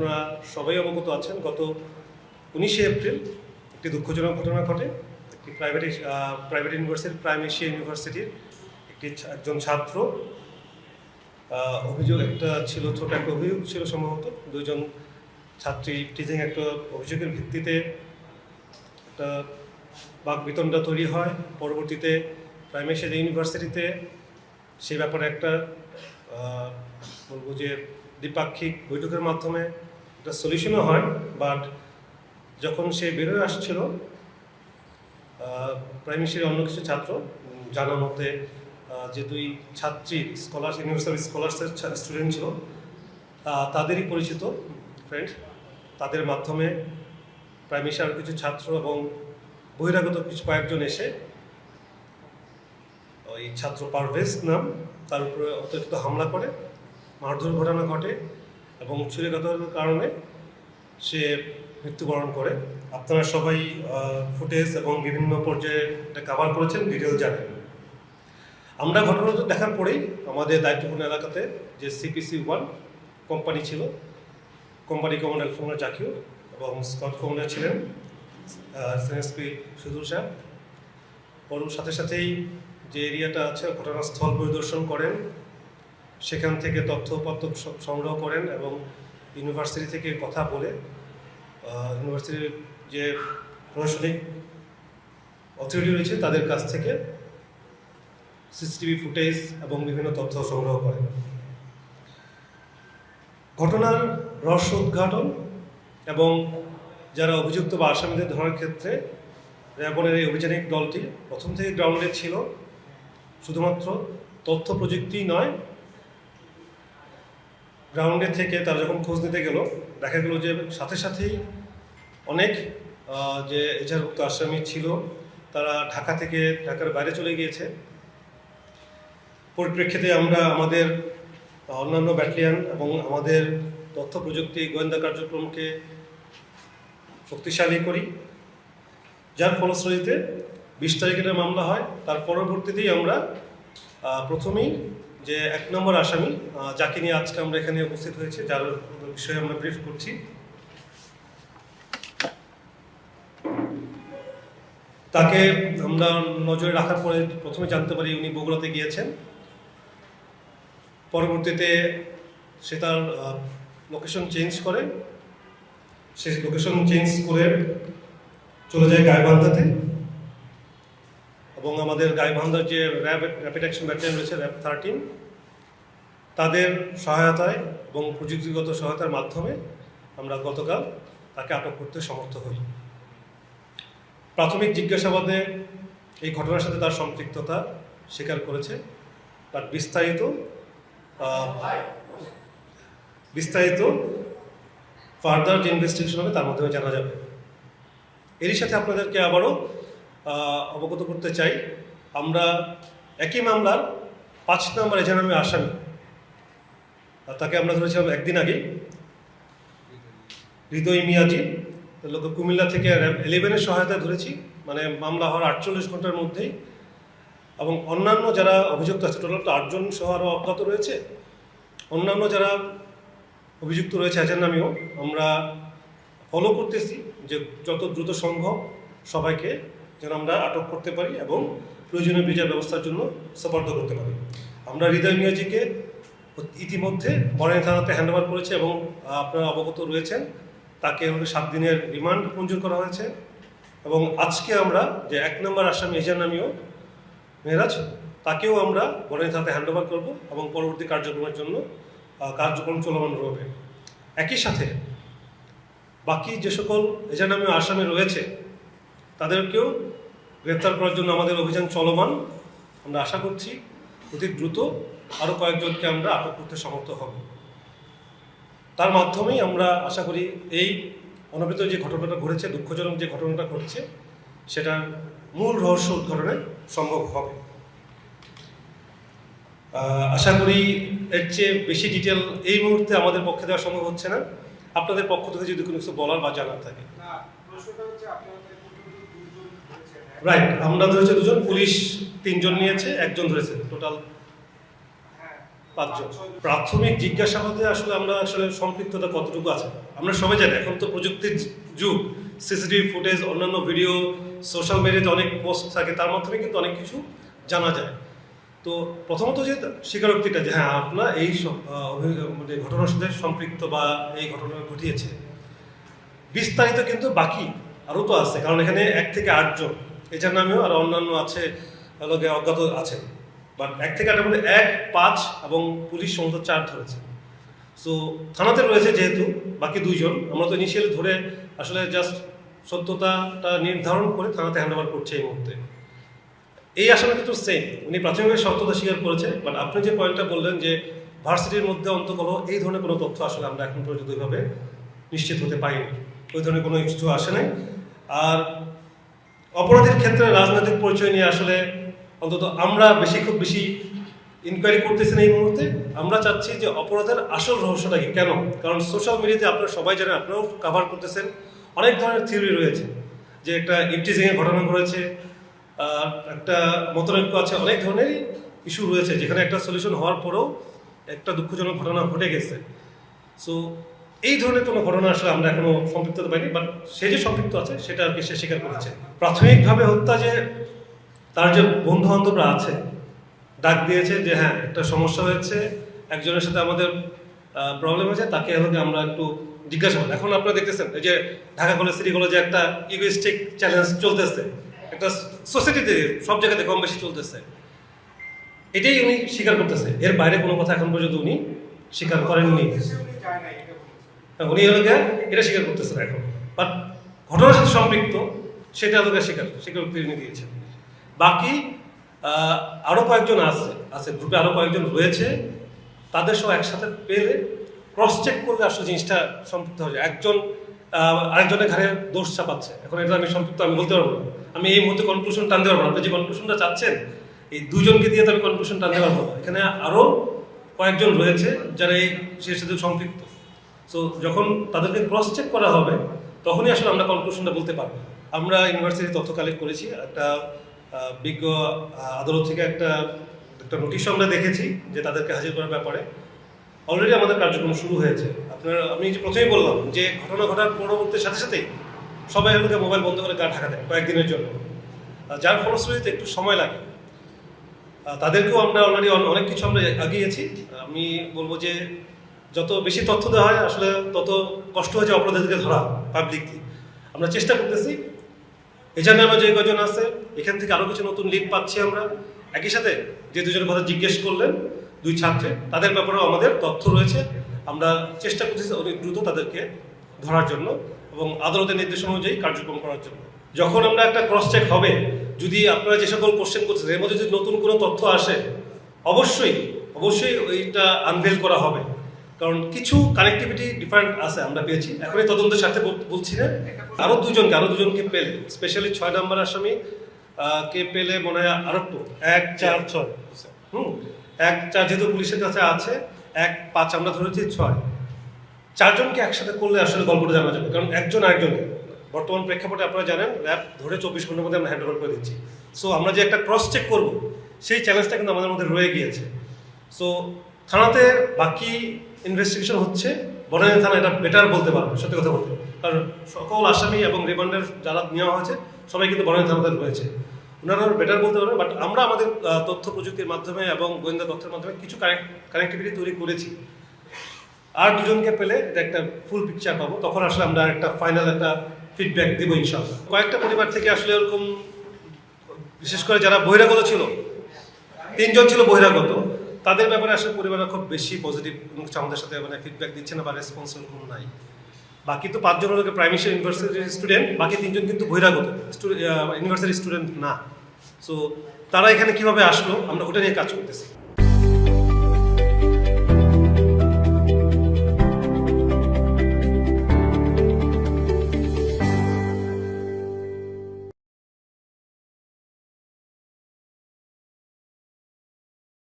আপনারা সবাই অবগত আছেন, গত 19শে এপ্রিল একটি দুঃখজনক ঘটনা ঘটে। একটি প্রাইভেট ইউনিভার্সিটি, প্রাইম এশিয়া ইউনিভার্সিটির একজন ছাত্র, অভিযোগ একটা ছিল, ছোট একটা অভিযোগ ছিল, সম্ভবত দুইজন ছাত্রী টিচিং একটা অভিযোগের ভিত্তিতে একটা বাকবিতণ্ডা তৈরি হয়। পরবর্তীতে প্রাইম এশিয়া ইউনিভার্সিটিতে সেই ব্যাপারে একটা বলবো যে দ্বিপাক্ষিক বৈঠকের মাধ্যমে একটা সলিউশনও হয়। বাট যখন সে বেরোয় আসছিল, প্রাইম এশিয়ার অন্য কিছু ছাত্র, জানা মতে যে দুই ছাত্রী ইউনিভার্সিটি স্কলার্সের স্টুডেন্ট ছিল, তাদেরই পরিচিত ফ্রেন্ড, তাদের মাধ্যমে প্রাইম এশিয়ার কিছু ছাত্র এবং বহিরাগত কিছু কয়েকজন এসে ওই ছাত্র পারভেজ নাম, তার উপরে অতিরিক্ত হামলা করে, মারধর ঘটনা ঘটে এবং ছুরিকাঘাতের কারণে সে মৃত্যুবরণ করে। আপনারা সবাই ফুটেজ এবং বিভিন্ন পর্যায়ে এটা কভার করেছেন, ডিটেল জানেন। আমরা ঘটনাটা দেখার পরেই আমাদের দায়িত্বপূর্ণ এলাকাতে যে CPC-1 কোম্পানি ছিল, কোম্পানি কমান্ডার ফোনার জাকির এবং স্কট কমান্ডার ছিলেন SNSP সুদূর সাহেব। ওর সাথে সাথেই যে এরিয়াটা আছে ঘটনাস্থল পরিদর্শন করেন, সেখান থেকে তথ্যপত্র সংগ্রহ করেন এবং ইউনিভার্সিটি থেকে কথা বলে ইউনিভার্সিটির যে প্রশাসনিক অথরিটি রয়েছে তাদের কাছ থেকে CCTV ফুটেজ এবং বিভিন্ন তথ্য সংগ্রহ করেন। ঘটনার রহস্য উদ্ঘাটন এবং যারা অভিযুক্ত বা আসামিদের ধরার ক্ষেত্রে র্যাবনের এই অভিযানিক দলটি প্রথম থেকে গ্রাউন্ডে ছিল। শুধুমাত্র তথ্য প্রযুক্তি নয়, গ্রাউন্ডে থেকে তারা যখন খোঁজ নিতে গেল, দেখা গেল যে সাথে সাথেই অনেক যে এজাহারভুক্ত আসামি ছিল তারা ঢাকার বাইরে চলে গিয়েছে। পরিপ্রেক্ষিতে আমরা আমাদের অন্যান্য ব্যাটালিয়ন এবং আমাদের তথ্য প্রযুক্তি গোয়েন্দা কার্যক্রমকে শক্তিশালী করি, যার ফলশ্রুতিতে 20 তারিখের মামলা হয়। তার পরবর্তীতেই আমরা প্রথমেই যে 1 নম্বর আসামি যাকে নিয়ে আজকে আমরা এখানে উপস্থিত হয়েছি, যার বিষয়ে আমরা ব্রিফ করছি, তাকে আমরা নজরে রাখার পরে প্রথমে জানতে পারি উনি বগুড়াতে গিয়েছেন। পরবর্তীতে সে তার লোকেশন চেঞ্জ করে, চলে যায় গাইবান্ধাতে এবং আমাদের গাইবান্ধার যে র্যাপিড অ্যাকশন ব্যাটালিয়ন রয়েছে, র্যাব 13, তাদের সহায়তায় এবং প্রযুক্তিগত সহায়তার মাধ্যমে আমরা গতকাল তাকে আটক করতে সমর্থ হই। প্রাথমিক জিজ্ঞাসাবাদে এই ঘটনার সাথে তার সম্পৃক্ততা স্বীকার করেছে, বাট বিস্তারিত ফার্দার যে ইনভেস্টিগেশন হবে তার মাধ্যমে জানা যাবে। এরই সাথে আপনাদেরকে আবারও অবগত করতে চাই, আমরা একই মামলার 5 নম্বর এজাহারে আসামি, তাকে আমরা ধরেছিলাম একদিন আগে, হৃদয় মিয়াজি, লোক কুমিল্লা থেকে র্যাব 11-এর সহায়তায় ধরেছি, মানে মামলা হওয়ার 48 ঘন্টার মধ্যেই। এবং অন্যান্য যারা অভিযুক্ত আছে, টোটাল 8 জন সহ আরও অজ্ঞাত রয়েছে। অন্যান্য যারা অভিযুক্ত রয়েছে এজার নামেও আমরা ফলো করতেছি যে যত দ্রুত সম্ভব সবাইকে যেন আমরা আটক করতে পারি এবং প্রয়োজনীয় বিচার ব্যবস্থার জন্য সুপার্দ করতে পারি। আমরা হৃদয় মিয়াজিকে ইতিমধ্যে বনানী থানাতে হ্যান্ডওভার করেছে এবং আপনারা অবগত রয়েছেন, তাকে 7 দিনের রিমান্ড মঞ্জুর করা হয়েছে। এবং আজকে আমরা যে 1 নম্বর আসামি এজার নামীয় মেহরাজ, তাকেও আমরা বনানী থানাতে হ্যান্ডওভার করব এবং পরবর্তী কার্যক্রমের জন্য কার্যক্রম চলমান রয়েছে। একই সাথে বাকি যে সকল এজার নামীয় আসামি রয়েছে তাদেরকেও গ্রেপ্তার করার জন্য আমাদের অভিযান চলমান। আমরা আশা করছি অতি দ্রুত আরও কয়েকজনকে আমরা আটক করতে সমর্থ হব। তার মাধ্যমেই আমরা আশা করি এই অনাবৃত যে ঘটনাটা ঘটেছে, দুঃখজনক যে ঘটনাটা ঘটেছে, সেটার মূল রহস্য উদ্ঘাটনে সম্ভব হবে। আশা করি এর চেয়ে বেশি ডিটেল এই মুহূর্তে আমাদের পক্ষে দেওয়া সম্ভব হচ্ছে না। আপনাদের পক্ষ থেকে যদি কোনো কিছু বলার বা জানার থাকে। রাইট, আমরা ধরেছি 2 জন, পুলিশ 3 জন নিয়েছে, 1 জন ধরেছে, টোটাল 5 জন। প্রাথমিক জিজ্ঞাসাবাদে আমরা সম্পৃক্ততা কতটুকু আছে আমরা সবাই জানি। এখন তো প্রযুক্তির যুগ, সিসিটিভি ফুটেজ, অন্যান্য ভিডিও, সোশ্যাল মিডিয়াতে অনেক পোস্ট থাকে, তার মাধ্যমে কিন্তু অনেক কিছু জানা যায়। তো প্রথমত যে স্বীকারোক্তিটা যে হ্যাঁ আপনার এই মানে ঘটনার সাথে সম্পৃক্ত বা এই ঘটনা ঘটিয়েছে, বিস্তারিত কিন্তু বাকি আরও তো আছে, কারণ এখানে 1 থেকে 8 জন, এটার নামেও আর অন্যান্য আছে অজ্ঞাত আছে, বাট 1 থেকে 8-এর মধ্যে 1, 5 এবং পুলিশ সমস্ত 4 ধরেছে। সো থানাতে রয়েছে যেহেতু বাকি 2 জন, আমরা তো ইনিশিয়ালি ধরে জাস্ট সত্যতাটা নির্ধারণ করে থানাতে হ্যান্ড ওভার করছে এই মুহূর্তে। এই আসামি কিন্তু সেম, উনি প্রাথমিকভাবে সত্যতা স্বীকার করেছে, বাট আপনি যে পয়েন্টটা বললেন যে ভার্সিটির মধ্যে অন্তকলহ, এই ধরনের কোনো তথ্য আমরা এখন পর্যন্ত ওইভাবে নিশ্চিত হতে পারিনি, ওই ধরনের কোনো কিছু আসে নাই। আর অপরাধীর ক্ষেত্রে রাজনৈতিক পরিচয় নিয়ে অন্তত আমরা খুব বেশি ইনকোয়ারি করতেছি না এই মুহূর্তে। আমরা চাচ্ছি যে অপরাধের আসল রহস্যটা কি, কেন? কারণ সোশ্যাল মিডিয়াতে আপনারা সবাই জানেন, আপনারাও কাভার করতেছেন, অনেক ধরনের থিওরি রয়েছে যে একটা ইফটিজিংয়ের ঘটনা ঘটেছে, একটা মতনৈক্য আছে, অনেক ধরনের ইস্যু রয়েছে যেখানে একটা সলিউশন হওয়ার পরেও একটা দুঃখজনক ঘটনা ঘটে গেছে। সো এই ধরনের কোনো ঘটনা আমরা এখনো সম্পৃক্ত হতে পারিনি, বাট সে যে সম্পৃক্ত আছে সেটা আর কি সে স্বীকার করেছে। প্রাথমিকভাবে হত্যা যে তার যে বন্ধু বান্ধবরা আছে ডাক দিয়েছে যে হ্যাঁ একটা সমস্যা হয়েছে, একজনের সাথে আমাদের প্রবলেম হয়েছে, তাকে আমরা একটু জিজ্ঞাসাবাদ। এখন আপনারা দেখতেছেন এই যে ঢাকা কলেজ, সিটি কলেজে একটা ইগোইস্টিক চ্যালেঞ্জ চলতেছে, একটা সোসাইটিতে সব জায়গাতে কম বেশি চলতেছে, এটাই উনি স্বীকার করতেছে। এর বাইরে কোনো কথা এখন পর্যন্ত উনি স্বীকার করেননি। উনি এটা স্বীকার করতেছেন এখন, বাট ঘটনার সাথে সম্পৃক্ত সেটা স্বীকারোক্তি উনি দিয়েছেন। বাকি আরও কয়েকজন আছে গ্রুপে, আরও কয়েকজন রয়েছে, তাদের সব একসাথে পেলে ক্রস চেক করলে জিনিসটা সম্পৃক্ত হয়ে যায়। একজন আরেকজনের ঘাড়ে দোষ চাপাচ্ছে, এখন এটা আমি সম্পৃক্ত আমি বলতে পারবো না, আমি এই মুহূর্তে কনক্লুশন টানতে পারবো না। আপনি যে কনক্লুশনটা চাচ্ছেন এই 2 জনকে দিয়ে তো আমি কনক্লুশন টানতে পারবো না, এখানে আরও কয়েকজন রয়েছে যারা এই সাথে সম্পৃক্ত। সো যখন তাদেরকে ক্রস চেক করা হবে তখনই আমরা কনক্লুশনটা বলতে পারবো। আমরা ইউনিভার্সিটি তথ্য কালেক্ট করেছি, একটা বিজ্ঞ আদালত থেকে একটা নোটিশ আমরা দেখেছি যে তাদেরকে হাজির করার ব্যাপারে অলরেডি আমাদের কার্যক্রম শুরু হয়েছে। আমি যে প্রথমেই বললাম যে ঘটনা ঘটার পরবর্তীর সাথে সাথেই সবাই মোবাইল বন্ধ করে গা ঢাকা দেয় কয়েকদিনের জন্য, যার ফলশ্রুতিতে একটু সময় লাগে। তাদেরকেও আমরা অলরেডি অনেক কিছু এগিয়েছি। আমি বলবো যে যত বেশি তথ্য দেওয়া হয় তত কষ্ট হয়েছে অপরাধীদেরকে ধরা পাবলিকলি। আমরা চেষ্টা করতেছি, এজার নামে যে কজন আছে এখান থেকে আরও কিছু নতুন লিড পাচ্ছি আমরা। একই সাথে যে 2 জনের কথা জিজ্ঞেস করলেন 2 ছাত্রে, তাদের ব্যাপারেও আমাদের তথ্য রয়েছে। আমরা চেষ্টা করতেছি অনেক দ্রুত তাদেরকে ধরার জন্য এবং আদালতের নির্দেশনা অনুযায়ী কার্যক্রম করার জন্য। যখন আমরা একটা ক্রস চেক হবে, যদি আপনারা যে সকল কোশ্চেন করছেন এর মধ্যে যদি নতুন কোনো তথ্য আসে অবশ্যই ওইটা আনভেল করা হবে, কারণ কিছু কানেক্টিভিটি ডিফারেন্ট আছে আমরা পেয়েছি। এখন এই তদন্তের সাথে বলছি না, আরও দুজনকে পেলে, স্পেশালি 6 নম্বর আসামি কে পেলে মনে হয় আরো একটু 1, 4, 6 1, 4 যেহেতু পুলিশের কাছে আছে, 1, 5 আমরা ধরেছি, 6 4 জনকে একসাথে করলে গল্পটা জানা যাবে। কারণ একজন আরেকজনকে বর্তমান প্রেক্ষাপটে আপনারা জানেন র্যাব ধরে 24 ঘন্টার মধ্যে আমরা হ্যান্ড ওভার করে দিচ্ছি। সো আমরা যে একটা ক্রস চেক করবো সেই চ্যালেঞ্জটা কিন্তু আমাদের মধ্যে রয়ে গিয়েছে। সো থানাতে বাকি ইনভেস্টিগেশন হচ্ছে, বনানী থানা এটা বেটার বলতে পারবে, সত্যি কথা বলতে, কারণ সকল আসামি এবং রিমান্ডের যারা নেওয়া হয়েছে সবাই কিন্তু বনানী থানাতে রয়েছে, ওনারা বেটার বলতে পারবেন। বাট আমরা আমাদের তথ্য প্রযুক্তির মাধ্যমে এবং গোয়েন্দা তথ্যের মাধ্যমে কিছু কানেক্টিভিটি তৈরি করেছি। আর 2 জনকে পেলে এটা একটা ফুল পিকচার পাবো, তখন আমরা একটা ফাইনাল একটা ফিডব্যাক দেবো ইনশাআল্লাহ। কয়েকটা পরিবার থেকে এরকম, বিশেষ করে যারা বহিরাগত ছিল, 3 জন ছিল বহিরাগত, তাদের ব্যাপারে পরিবাররা খুব বেশি পজিটিভ আমাদের সাথে ফিডব্যাক দিচ্ছে না বা রেসপন্স কোনো নাই। বাকি তো 5 জন প্রাইমেরি ইউনিভার্সিটির স্টুডেন্ট, বাকি 3 জন কিন্তু বহিরাগত ইউনিভার্সিটির স্টুডেন্ট না। সো তারা এখানে কিভাবে আসলো আমরা ওটা নিয়ে কাজ করতেছি।